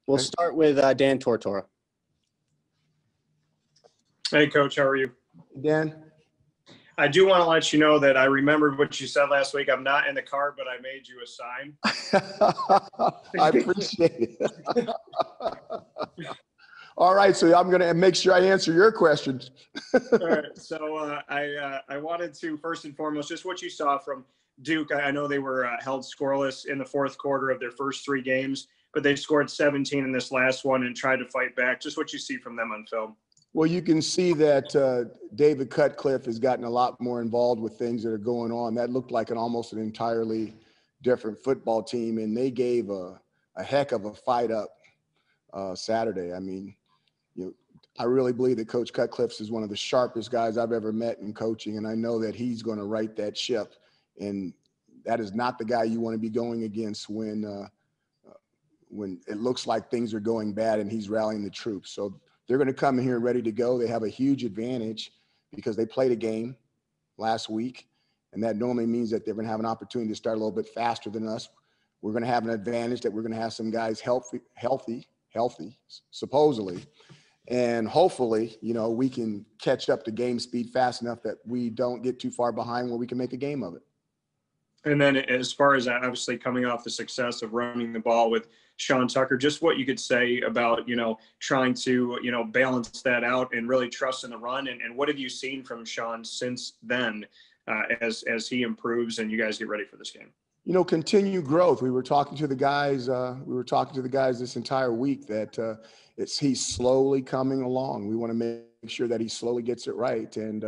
We'll start with Dan Tortora. Hey, Coach, how are you? Dan? I do want to let you know that I remembered what you said last week. I'm not in the car, but I made you a sign. I appreciate it. All right, so I'm going to make sure I answer your questions. All right, so I wanted to, first and foremost, just what you saw from Duke. I know they were held scoreless in the fourth quarter of their first 3 games, but they scored 17 in this last one and tried to fight back. Just what you see from them on film. Well, you can see that David Cutcliffe has gotten a lot more involved with things that are going on. That looked like almost an entirely different football team, and they gave a heck of a fight up Saturday. I mean, I really believe that Coach Cutcliffe is one of the sharpest guys I've ever met in coaching, and I know that he's going to right that ship. And that is not the guy you want to be going against when it looks like things are going bad and he's rallying the troops. So they're going to come in here ready to go. They have a huge advantage because they played a game last week, and that normally means that they're going to have an opportunity to start a little bit faster than us. We're going to have an advantage that we're going to have some guys healthy, supposedly. And hopefully, we can catch up to game speed fast enough that we don't get too far behind where we can make a game of it. And then as far as obviously coming off the success of running the ball with Sean Tucker, just what you could say about, trying to, balance that out and really trust in the run. And what have you seen from Sean since then as he improves and you guys get ready for this game? Continue growth. We were talking to the guys. This entire week that he's slowly coming along. We want to make sure that he slowly gets it right. And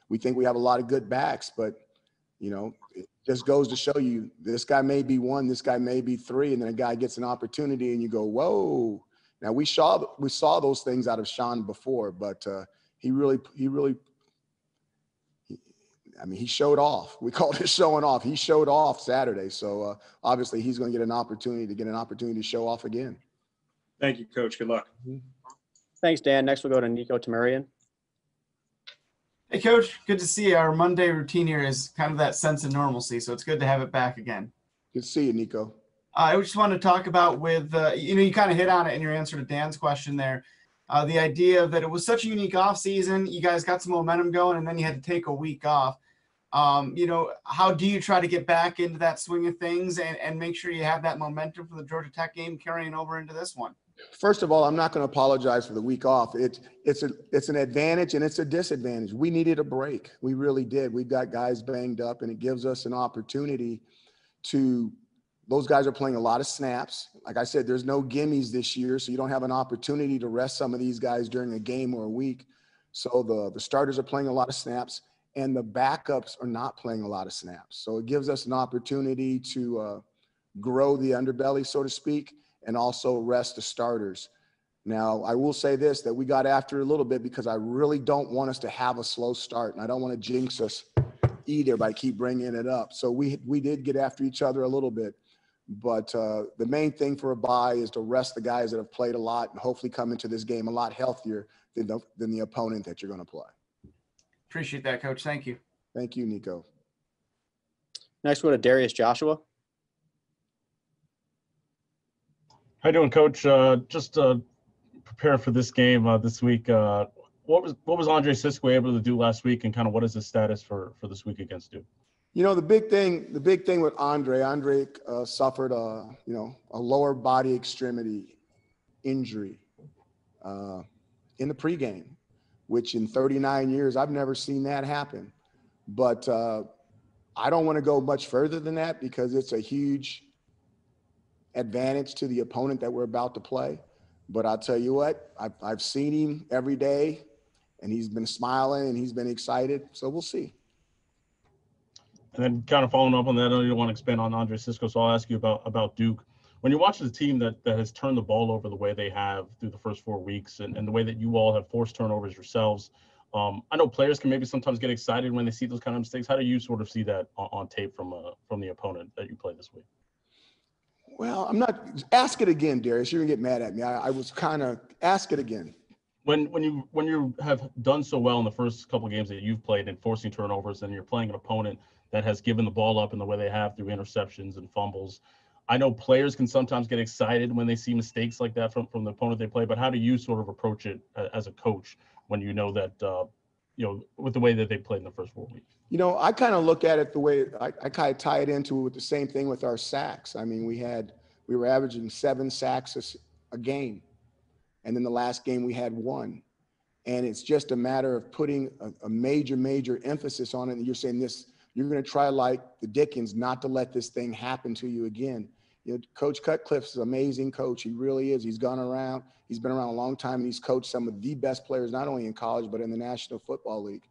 we think we have a lot of good backs, but, it just goes to show you this guy may be 1, this guy may be 3, and then a guy gets an opportunity and you go, whoa. Now we saw those things out of Sean before, but he showed off. We called it showing off. He showed off Saturday. So obviously he's going to get an opportunity to show off again. Thank you, Coach. Good luck. Mm-hmm. Thanks, Dan. Next we'll go to Nico Tamarian. Hey, Coach. Good to see you. Our Monday routine here is kind of that sense of normalcy, so it's good to have it back again. Good to see you, Nico. I just wanted to talk about with, you kind of hit on it in your answer to Dan's question there, the idea that it was such a unique offseason. You guys got some momentum going, and then you had to take a week off. How do you try to get back into that swing of things and make sure you have that momentum from the Georgia Tech game carrying over into this one? First of all, I'm not going to apologize for the week off. It's an advantage and it's a disadvantage. We needed a break. We really did. We've got guys banged up, and it gives us an opportunity to – those guys are playing a lot of snaps. Like I said, there's no gimmies this year, so you don't have an opportunity to rest some of these guys during a game or a week. So the starters are playing a lot of snaps, and the backups are not playing a lot of snaps. So it gives us an opportunity to grow the underbelly, so to speak, and also rest the starters. Now, I will say this, that we got after it a little bit because I really don't want us to have a slow start, and I don't want to jinx us either by keep bringing it up. So we did get after each other a little bit. But the main thing for a bye is to rest the guys that have played a lot and hopefully come into this game a lot healthier than the opponent that you're going to play. Appreciate that, Coach. Thank you. Thank you, Nico. Next, we'll go to Darius Joshua. How you doing, Coach? Just preparing for this game this week. What was Andre Cisco able to do last week, and kind of what is his status for this week against Duke? The big thing with Andre suffered a lower body extremity injury in the pregame, which in 39 years I've never seen that happen. But I don't want to go much further than that because it's a huge advantage to the opponent that we're about to play. But I'll tell you what, I've seen him every day, and he's been smiling and he's been excited. So we'll see. And then kind of following up on that, I know you don't want to expand on Andre Cisco, so I'll ask you about Duke. When you watch the team that has turned the ball over the way they have through the first 4 weeks and the way that you all have forced turnovers yourselves, I know players can maybe sometimes get excited when they see those kind of mistakes. How do you sort of see that on tape from the opponent that you play this week? Well, I'm not – ask it again, Darius. You're going to get mad at me. I was kind of – ask it again. When you have done so well in the first couple of games that you've played and forcing turnovers, and you're playing an opponent that has given the ball up in the way they have through interceptions and fumbles, I know players can sometimes get excited when they see mistakes like that from the opponent they play, but how do you sort of approach it as a coach when you know that, with the way that they played in the first 4 weeks? I kind of look at it the way I kind of tie it into with the same thing with our sacks. I mean, we were averaging 7 sacks a game. And then the last game we had 1. And it's just a matter of putting a major emphasis on it. And you're saying you're going to try like the Dickens not to let this thing happen to you again. Coach Cutcliffe's an amazing coach. He really is. He's gone around. He's been around a long time, and he's coached some of the best players, not only in college, but in the National Football League.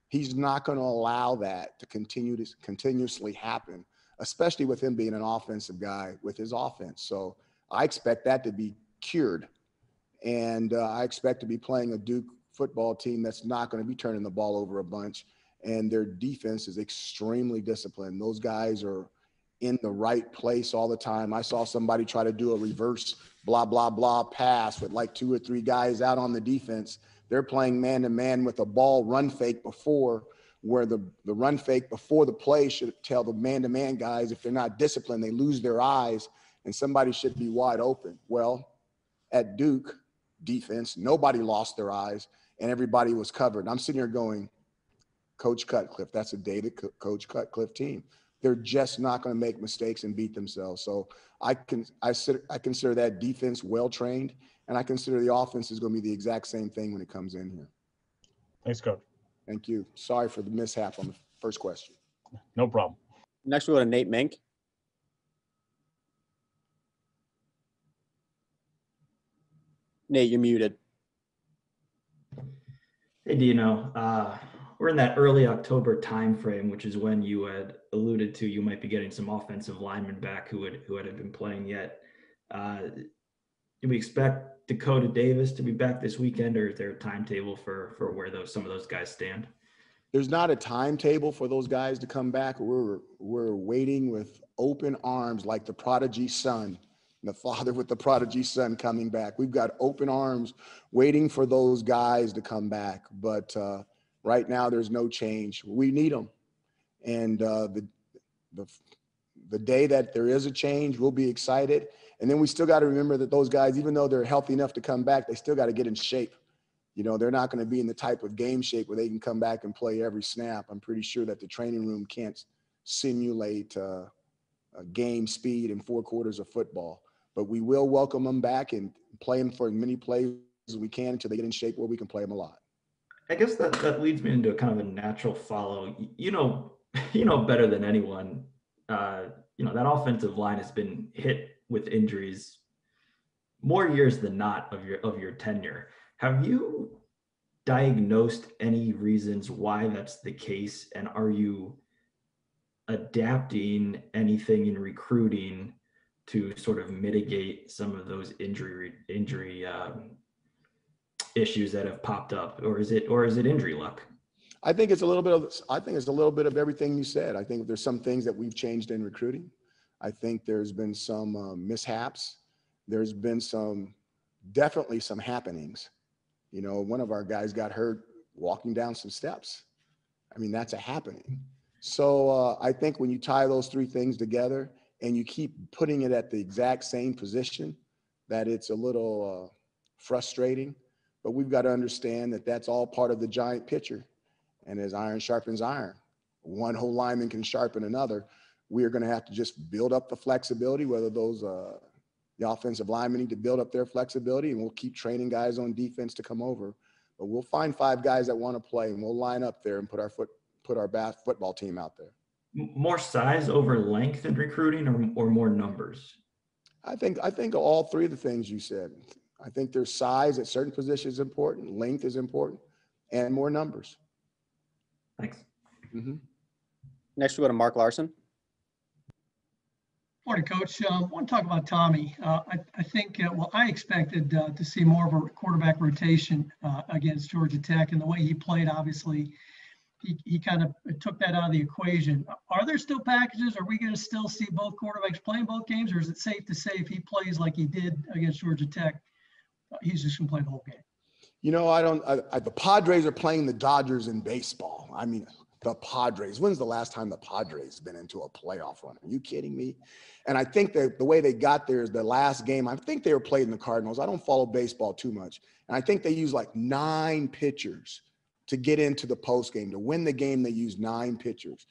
He's not going to allow that to continuously happen, especially with him being an offensive guy with his offense. So I expect that to be cured. And I expect to be playing a Duke football team that's not going to be turning the ball over a bunch. And their defense is extremely disciplined. Those guys are in the right place all the time. I saw somebody try to do a reverse blah, blah, blah pass with like 2 or 3 guys out on the defense. They're playing man-to-man with a ball run fake before, where the run fake before the play should tell the man-to-man guys, if they're not disciplined, they lose their eyes, and somebody should be wide open. Well, at Duke defense, nobody lost their eyes, and everybody was covered. And I'm sitting here going, Coach Cutcliffe, that's a David Coach Cutcliffe team. They're just not going to make mistakes and beat themselves. So I consider that defense well-trained, and I consider the offense is going to be the exact same thing when it comes in here. Thanks, Coach. Thank you. Sorry for the mishap on the first question. No problem. Next, we'll go to Nate Mink. Nate, you're muted. Hey, Dino. We're in that early October timeframe, which is when you had alluded to you might be getting some offensive linemen back who hadn't been playing yet. Do we expect Dakota Davis to be back this weekend, or is there a timetable for where some of those guys stand? There's not a timetable for those guys to come back. We're waiting with open arms, like the prodigy son, the father with the prodigy son coming back. We've got open arms waiting for those guys to come back. But right now, there's no change. We need them. And the day that there is a change, we'll be excited. And then we still got to remember that those guys, even though they're healthy enough to come back, they still got to get in shape. They're not going to be in the type of game shape where they can come back and play every snap. I'm pretty sure that the training room can't simulate game speed in 4 quarters of football. But we will welcome them back and play them for as many plays as we can until they get in shape where we can play them a lot. I guess that leads me into a kind of a natural follow. You know better than anyone. That offensive line has been hit with injuries more years than not of your tenure. Have you diagnosed any reasons why that's the case, and are you adapting anything in recruiting to sort of mitigate some of those injury issues that have popped up, or is it injury luck? I think it's a little bit of everything you said. I think there's some things that we've changed in recruiting. I think there's been some mishaps. There's been definitely some happenings. One of our guys got hurt walking down some steps. I mean, that's a happening. So I think when you tie those 3 things together and you keep putting it at the exact same position, that it's a little frustrating. But we've got to understand that that's all part of the giant picture. And as iron sharpens iron, one whole lineman can sharpen another. We are going to have to just build up the flexibility, whether those the offensive linemen need to build up their flexibility, and we'll keep training guys on defense to come over. But we'll find 5 guys that want to play, and we'll line up there and put our best football team out there. More size over length in recruiting, or more numbers? I think all 3 of the things you said. I think there's size at certain positions is important, length is important, and more numbers. Thanks. Mm-hmm. Next, we'll go to Mark Larson. Morning, Coach. I want to talk about Tommy. I think, I expected to see more of a quarterback rotation against Georgia Tech, and the way he played, obviously, he kind of took that out of the equation. Are there still packages? Are we going to still see both quarterbacks playing both games, or is it safe to say if he plays like he did against Georgia Tech, he's just going to play the whole game? The Padres are playing the Dodgers in baseball. I mean, the Padres. When's the last time the Padres been into a playoff run? Are you kidding me? And I think that the way they got there is the last game. I think they were playing the Cardinals. I don't follow baseball too much. And I think they used like 9 pitchers to get into the post game. To win the game, they used 9 pitchers.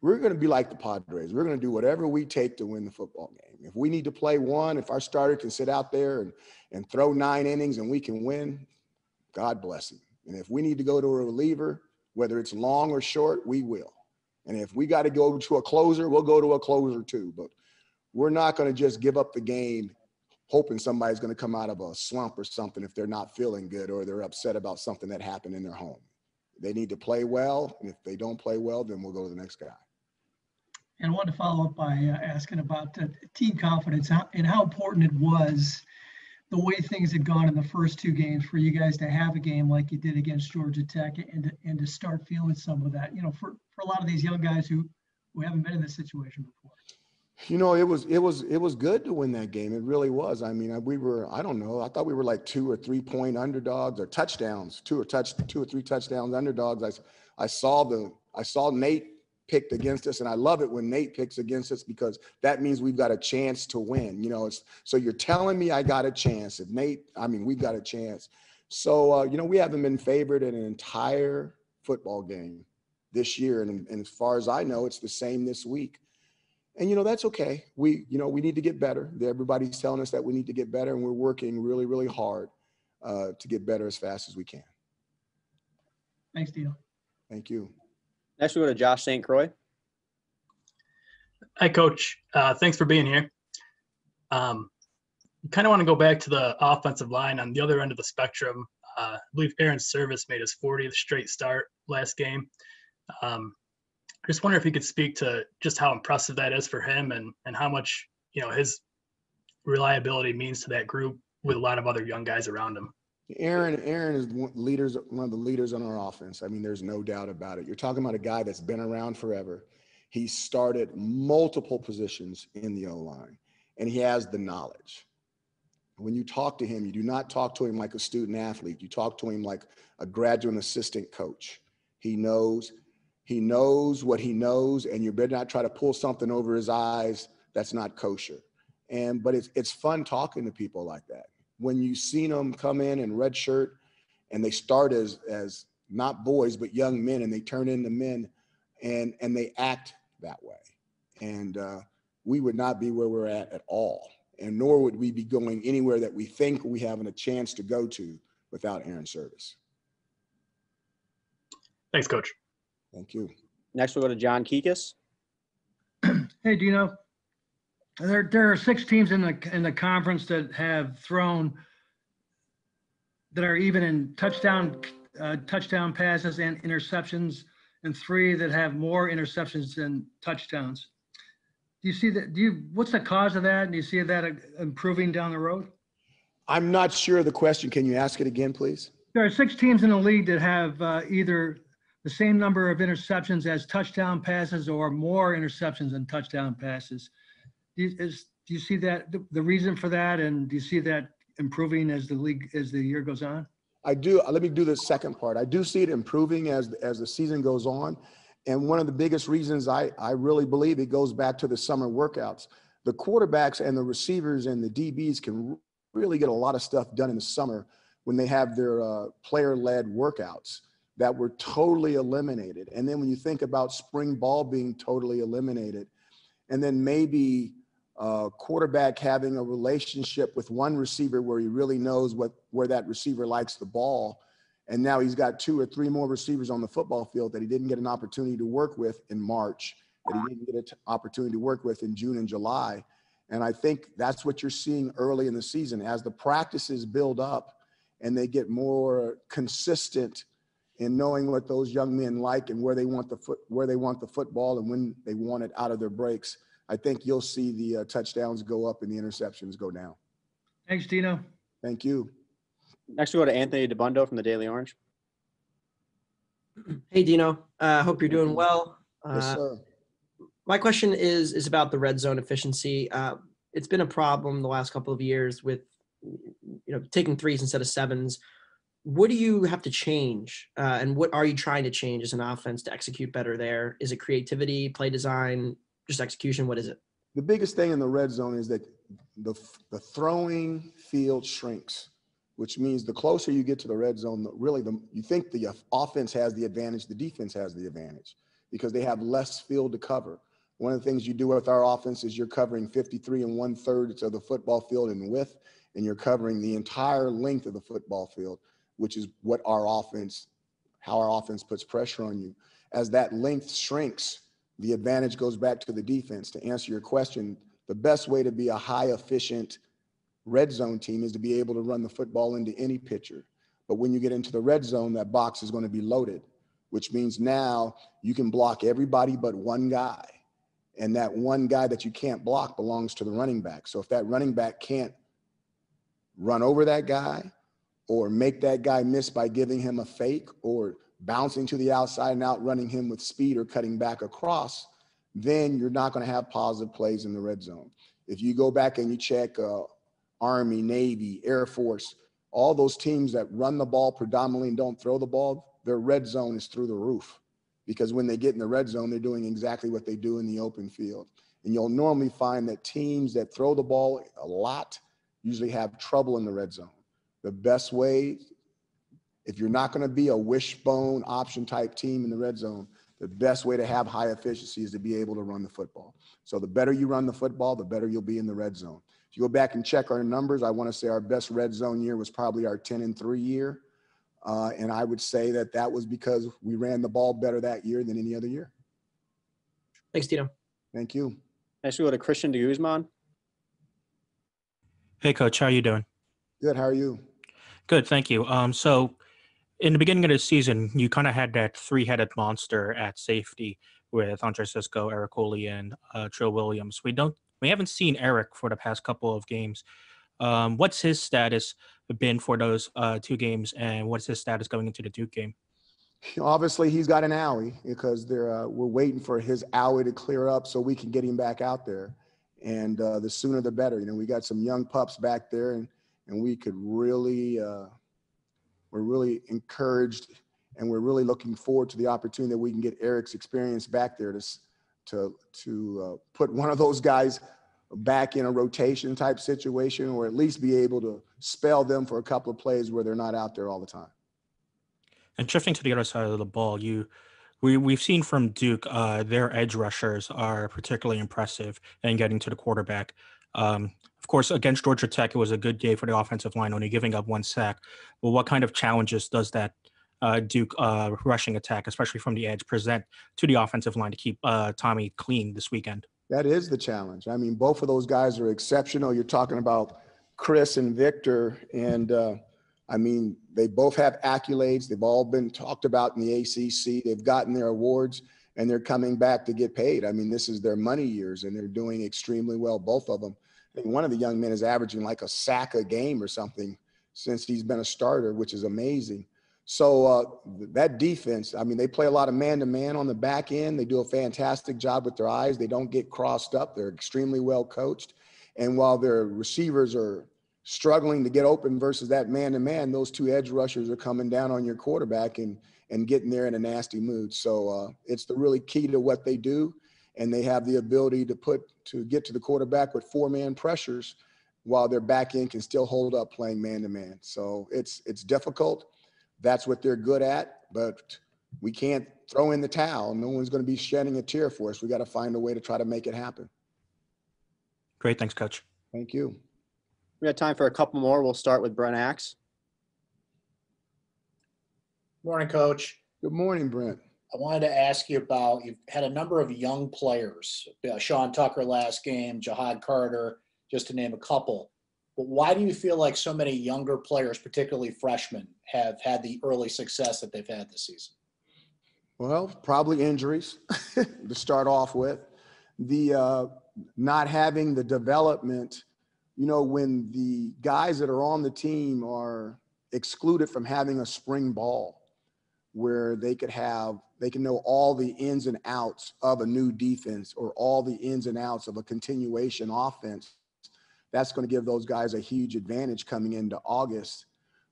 We're going to be like the Padres. We're going to do whatever we take to win the football game. If we need to play one, if our starter can sit out there and throw 9 innings and we can win, God bless him. And if we need to go to a reliever, whether it's long or short, we will. And if we got to go to a closer, we'll go to a closer too. But we're not going to just give up the game hoping somebody's going to come out of a slump or something if they're not feeling good or they're upset about something that happened in their home. They need to play well. And if they don't play well, then we'll go to the next guy. And I wanted to follow up by asking about team confidence and how important it was the way things had gone in the first 2 games for you guys to have a game like you did against Georgia Tech and to start feeling some of that, for a lot of these young guys who haven't been in this situation before. It was good to win that game. It really was. I mean, I don't know. I thought we were like 2 or 3 point underdogs or touchdowns, 2 or 3 touchdowns underdogs. I saw Nate picked against us, and I love it when Nate picks against us because that means we've got a chance to win. So you're telling me I got a chance. If we've got a chance. So we haven't been favored in an entire football game this year, and as far as I know, it's the same this week. And that's okay. We need to get better. Everybody's telling us that we need to get better, and we're working really, really hard to get better as fast as we can. Thanks, Dino. Thank you. Next, we go to Josh St. Croix. Hi, Coach. Thanks for being here. Kind of want to go back to the offensive line on the other end of the spectrum. I believe Aaron Service made his 40th straight start last game. I just wonder if you could speak to just how impressive that is for him and how much, his reliability means to that group with a lot of other young guys around him. Aaron is one of the leaders on our offense. I mean, there's no doubt about it. You're talking about a guy that's been around forever. He started multiple positions in the O-line, and he has the knowledge. When you talk to him, you do not talk to him like a student athlete. You talk to him like a graduate assistant coach. He knows what he knows, and you better not try to pull something over his eyes that's not kosher. But it's fun talking to people like that. When you've seen them come in red shirt and they start as not boys, but young men, and they turn into men and they act that way. And we would not be where we're at all. And nor would we be going anywhere that we think we have a chance to go to without Aaron Service. Thanks, Coach. Thank you. Next, we'll go to John Kikis. Hey, Dino. There are 6 teams in the conference that have thrown that are even in touchdown passes and interceptions, and 3 that have more interceptions than touchdowns. Do you see that? What's the cause of that? Do you see that improving down the road? I'm not sure of the question. Can you ask it again, please? There are 6 teams in the league that have either the same number of interceptions as touchdown passes or more interceptions than touchdown passes. Do you see that the reason for that, and do you see that improving as the year goes on? I do. Let me do the second part. I do see it improving as the season goes on. And one of the biggest reasons I really believe it goes back to the summer workouts. The quarterbacks and the receivers and the DBs can really get a lot of stuff done in the summer when they have their player-led workouts that were totally eliminated. And then when you think about spring ball being totally eliminated, and then maybe quarterback having a relationship with one receiver where he really knows where that receiver likes the ball. And now he's got 2 or 3 more receivers on the football field that he didn't get an opportunity to work with in March, that he didn't get an opportunity to work with in June and July. And I think that's what you're seeing early in the season. As the practices build up and they get more consistent in knowing what those young men like and where they want the football and when they want it out of their breaks, I think you'll see the touchdowns go up and the interceptions go down. Thanks, Dino. Thank you. Next, we go to Anthony DeBundo from the Daily Orange. Hey, Dino. Hope you're doing well. Yes, sir. My question is about the red zone efficiency. It's been a problem the last couple of years with taking 3s instead of 7s. what do you have to change? And what are you trying to change as an offense to execute better there? Is it creativity, play design, just execution? What is it? The biggest thing in the red zone is that the throwing field shrinks, which means the closer you get to the red zone, you think the offense has the advantage, the defense has the advantage because they have less field to cover. One of the things you do with our offense is you're covering 53 1/3 of the football field in width, and you're covering the entire length of the football field, which is how our offense puts pressure on you. As that length shrinks, the advantage goes back to the defense. To answer your question, the best way to be a high efficient red zone team is to be able to run the football into any pitcher. But when you get into the red zone, that box is going to be loaded, which means now you can block everybody but one guy. And that one guy that you can't block belongs to the running back. So if that running back can't run over that guy or make that guy miss by giving him a fake or bouncing to the outside and outrunning him with speed or cutting back across, then you're not going to have positive plays in the red zone. If you go back and you check Army, Navy, Air Force, all those teams that run the ball predominantly and don't throw the ball, their red zone is through the roof. Because when they get in the red zone, they're doing exactly what they do in the open field. And you'll normally find that teams that throw the ball a lot usually have trouble in the red zone. The best way, if you're not going to be a wishbone option type team in the red zone, the best way to have high efficiency is to be able to run the football. So the better you run the football, the better you'll be in the red zone. If you go back and check our numbers, I want to say our best red zone year was probably our 10-3 year. And I would say that was because we ran the ball better that year than any other year. Thanks, Dino. Thank you. Next we go to Christian de Guzman. Hey, Coach. How are you doing? Good. How are you? Good, thank you. So in the beginning of the season, you kind of had that three-headed monster at safety with Andre Cisco, Eric Hooley, and Trill Williams. We haven't seen Eric for the past couple of games. What's his status been for those 2 games, and what's his status going into the Duke game? Obviously, he's got an owie because we're waiting for his owie to clear up so we can get him back out there. And the sooner the better. You know, we got some young pups back there, and we could really, we're really encouraged, and we're really looking forward to the opportunity that we can get Eric's experience back there to put one of those guys back in a rotation type situation, or at least be able to spell them for a couple of plays where they're not out there all the time. And shifting to the other side of the ball, we've seen from Duke, their edge rushers are particularly impressive in getting to the quarterback. Of course, against Georgia Tech, it was a good day for the offensive line, only giving up 1 sack. Well, what kind of challenges does that Duke rushing attack, especially from the edge, present to the offensive line to keep Tommy clean this weekend? That is the challenge. I mean, both of those guys are exceptional. You're talking about Chris and Victor, and I mean, they both have accolades. They've all been talked about in the ACC. They've gotten their awards, and they're coming back to get paid. I mean, this is their money years, and they're doing extremely well, both of them. I think one of the young men is averaging like a sack a game or something since he's been a starter, which is amazing. So that defense, I mean, they play a lot of man-to-man on the back end. They do a fantastic job with their eyes. They don't get crossed up. They're extremely well coached. And while their receivers are struggling to get open versus that man-to-man, those 2 edge rushers are coming down on your quarterback and getting there in a nasty mood. So it's the really key to what they do. And they have the ability to get to the quarterback with 4-man pressures while their back end can still hold up playing man-to-man. So it's difficult. That's what they're good at, but we can't throw in the towel. No one's going to be shedding a tear for us. We got to find a way to try to make it happen. Great. Thanks, Coach. Thank you. We have time for a couple more. We'll start with Brent Axe. Morning, Coach. Good morning, Brent. I wanted to ask you about, you've had a number of young players, Sean Tucker last game, Jahad Carter, just to name a couple. But why do you feel like so many younger players, particularly freshmen, have had the early success that they've had this season? Well, probably injuries to start off with. The not having the development, you know, when the guys that are on the team are excluded from having a spring ball where they can know all the ins and outs of a new defense or all the ins and outs of a continuation offense. That's going to give those guys a huge advantage coming into August.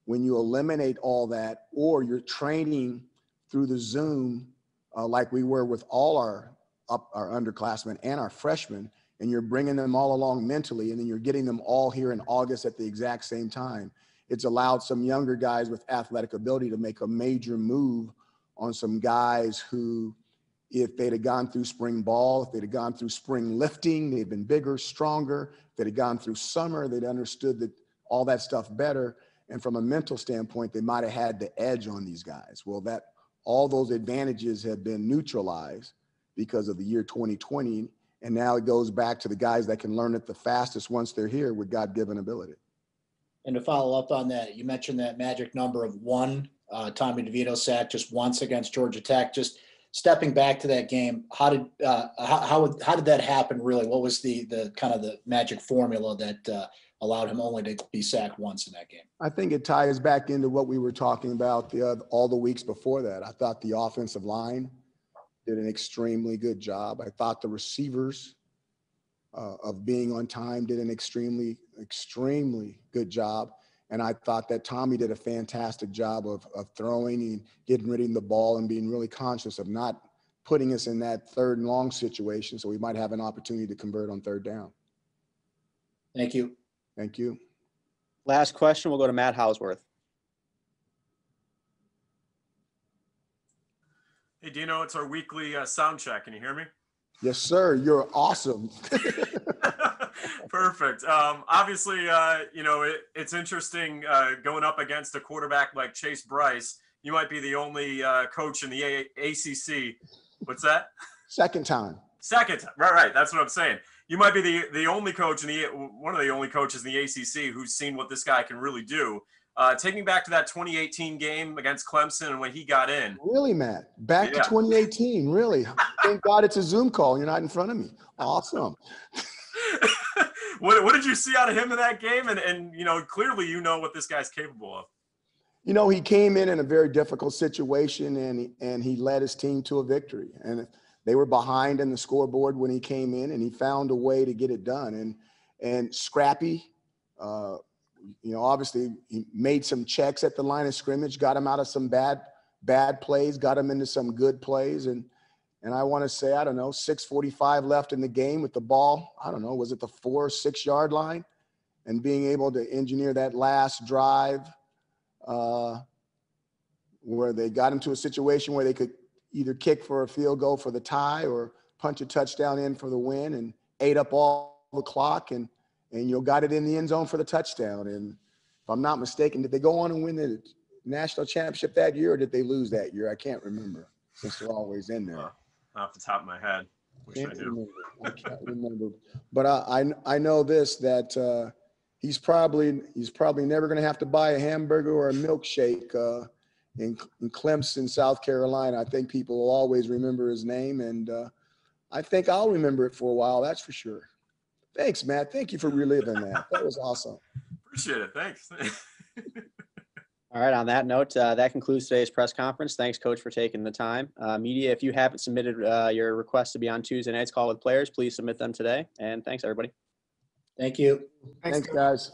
when you eliminate all that, or you're training through the Zoom like we were with all our underclassmen and our freshmen, and you're bringing them all along mentally, and then you're getting them all here in August at the exact same time. It's allowed some younger guys with athletic ability to make a major move on some guys who, if they'd have gone through spring ball, if they'd have gone through spring lifting, they'd been bigger, stronger. If they'd have gone through summer, they'd understood that all that stuff better. And from a mental standpoint, they might have had the edge on these guys. Well, all those advantages have been neutralized because of the year 2020. And now it goes back to the guys that can learn it the fastest once they're here with God-given ability. And to follow up on that, you mentioned that magic number of one. Tommy DeVito sacked just once against Georgia Tech. Just stepping back to that game, how did that happen really? What was the kind of the magic formula that allowed him only to be sacked once in that game? I think it ties back into what we were talking about all the weeks before that. I thought the offensive line did an extremely good job. I thought the receivers of being on time did an extremely good job. And I thought that Tommy did a fantastic job of throwing and getting rid of the ball and being really conscious of not putting us in that third and long situation, so we might have an opportunity to convert on third down. Thank you. Thank you. Last question, we'll go to Matt Hausworth. Hey, Dino, it's our weekly sound check. Can you hear me? Yes, sir. You're awesome. Perfect. Obviously, it's interesting going up against a quarterback like Chase Bryce. You might be the only coach in the ACC. What's that? Second time. Second time. Right. That's what I'm saying. You might be the only coach one of the only coaches in the ACC who's seen what this guy can really do. Take me back to that 2018 game against Clemson and when he got in. Really, Matt? Back to 2018, really? Thank God it's a Zoom call. You're not in front of me. Awesome. What did you see out of him in that game? And clearly you know what this guy's capable of. He came in a very difficult situation, and he led his team to a victory. And they were behind in the scoreboard when he came in, and he found a way to get it done. And scrappy, obviously he made some checks at the line of scrimmage, got him out of some bad plays, got him into some good plays. And I want to say, 6:45 left in the game with the ball. Was it the 4 or 6 yard line? And being able to engineer that last drive where they got into a situation where they could either kick for a field goal for the tie or punch a touchdown in for the win, and ate up all the clock and got it in the end zone for the touchdown. And if I'm not mistaken, did they go on and win the national championship that year, or did they lose that year? I can't remember, since they're always in there. Off the top of my head. I can't remember. But I know this, that he's probably never going to have to buy a hamburger or a milkshake in Clemson, South Carolina. I think people will always remember his name, and I think I'll remember it for a while. That's for sure. Thanks, Matt. Thank you for reliving that. That was awesome. Appreciate it. Thanks. All right. On that note, that concludes today's press conference. Thanks, Coach, for taking the time. Media, if you haven't submitted your request to be on Tuesday night's call with players, please submit them today. And thanks, everybody. Thank you. Thanks guys.